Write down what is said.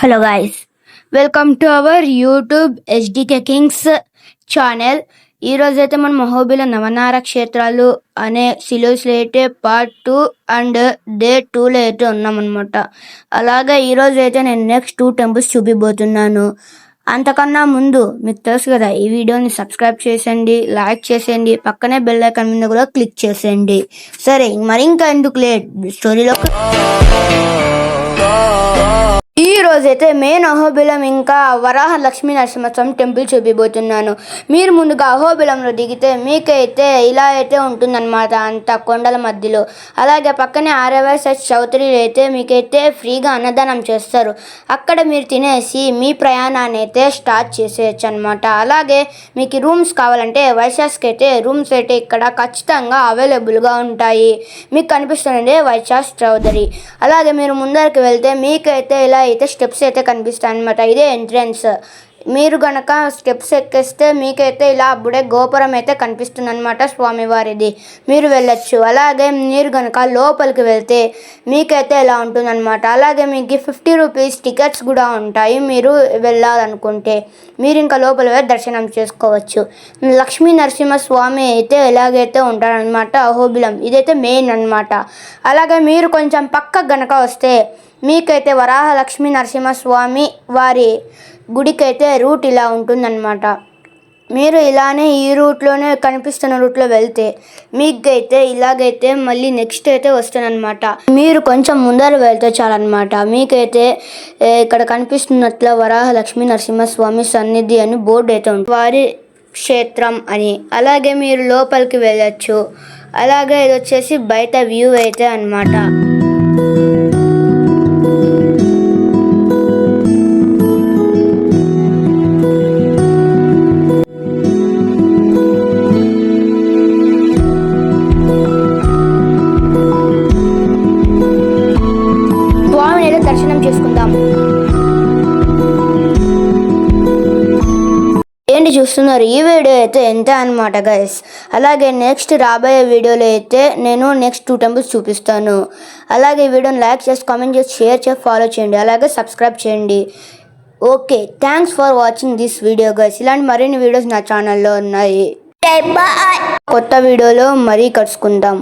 Hello guys, welcome to our YouTube HDK Kings channel. ఈరోజైతే మనం అహోబిలం నవనార క్షేత్రాలు అనే సిరీస్లో అయితే పార్ట్ 2 అండ్ డే 2లో అయితే ఉన్నామన్నమాట. అలాగే ఈరోజు అయితే నేను నెక్స్ట్ 2 టెంపుల్స్ చూపిపోతున్నాను. అంతకన్నా ముందు మీకు తెలుసు కదా, ఈ వీడియోని సబ్స్క్రైబ్ చేసేయండి, లైక్ చేసేయండి, పక్కనే బెల్ ఐకాన్ మీద కూడా క్లిక్ చేసేయండి. సరే, మరి ఇంకా ఎందుకు లేట్, స్టోరీలోకి. ఈ రోజైతే మెయిన్ అహోబిలం ఇంకా వరాహ లక్ష్మీ నరసింహస్వామి టెంపుల్ చూపిపోతున్నాను. మీరు ముందుగా అహోబిలంలో దిగితే మీకైతే ఇలా అయితే ఉంటుందన్నమాట, అంత కొండల మధ్యలో. అలాగే పక్కనే RYS చౌదరీలు అయితే మీకైతే ఫ్రీగా అన్నదానం చేస్తారు. అక్కడ మీరు తినేసి మీ ప్రయాణాన్ని అయితే స్టార్ట్ చేసేయచ్చు అనమాట. అలాగే మీకు రూమ్స్ కావాలంటే వైశాస్కి అయితే రూమ్స్ అయితే ఇక్కడ ఖచ్చితంగా అవైలబుల్గా ఉంటాయి. మీకు కనిపిస్తుంది వైశాస్ చౌదరి. అలాగే మీరు ముందరికి వెళ్తే మీకైతే ఇలా అయితే స్టెప్స్ అయితే కనిపిస్తాయి అన్నమాట. ఇదే ఎంట్రన్స్. మీరు గనక స్టెప్స్ ఎక్కేస్తే మీకైతే ఇలా అప్పుడే గోపురం అయితే కనిపిస్తుంది అనమాట, స్వామివారిది. మీరు వెళ్ళొచ్చు. అలాగే మీరు గనక లోపలికి వెళ్తే మీకైతే ఇలా ఉంటుందన్నమాట. అలాగే మీకు 50 రూపీస్ టికెట్స్ కూడా ఉంటాయి మీరు వెళ్ళాలనుకుంటే. మీరు ఇంకా లోపల వెళ్ళి దర్శనం చేసుకోవచ్చు. లక్ష్మీ నరసింహస్వామి అయితే ఎలాగైతే ఉంటారనమాట అహోబిలం. ఇదైతే మెయిన్ అనమాట. అలాగే మీరు కొంచెం పక్క గనక వస్తే మీకైతే వరాహ లక్ష్మీ నరసింహస్వామి వారి గుడికైతే రూట్ ఇలా ఉంటుందన్నమాట. మీరు ఇలానే ఈ రూట్లోనే కనిపిస్తున్న రూట్లో వెళ్తే మీకైతే ఇలాగైతే మళ్ళీ నెక్స్ట్ అయితే వస్తుందన్నమాట. మీరు కొంచెం ముందర వెళ్తే చాలన్నమాట. మీకైతే ఇక్కడ కనిపిస్తున్నట్లు వరాహ లక్ష్మీ నరసింహస్వామి సన్నిధి అని బోర్డు అయితే ఉంటుంది, వారి క్షేత్రం అని. అలాగే మీరు లోపలికి వెళ్ళచ్చు. అలాగే ఇది వచ్చేసి బయట వ్యూ అయితే అన్నమాట. దర్శనం చేసుకుందాం. ఏంటి చూస్తున్నారు, ఈ వీడియో అయితే ఎంత అనమాట గైస్. అలాగే నెక్స్ట్ రాబోయే వీడియోలో అయితే నేను నెక్స్ట్ 2 టెంపుల్స్ చూపిస్తాను. అలాగే ఈ వీడియోని లైక్ చేసి, కామెంట్ చేసి, షేర్ చేసి, ఫాలో చేయండి. అలాగే సబ్స్క్రైబ్ చేయండి. Okay, thanks for watching this video guys. ఇలాంటి మరిన్ని వీడియోస్ నా ఛానల్లో ఉన్నాయి. కొత్త వీడియోలో మరీ కలుసుకుందాం.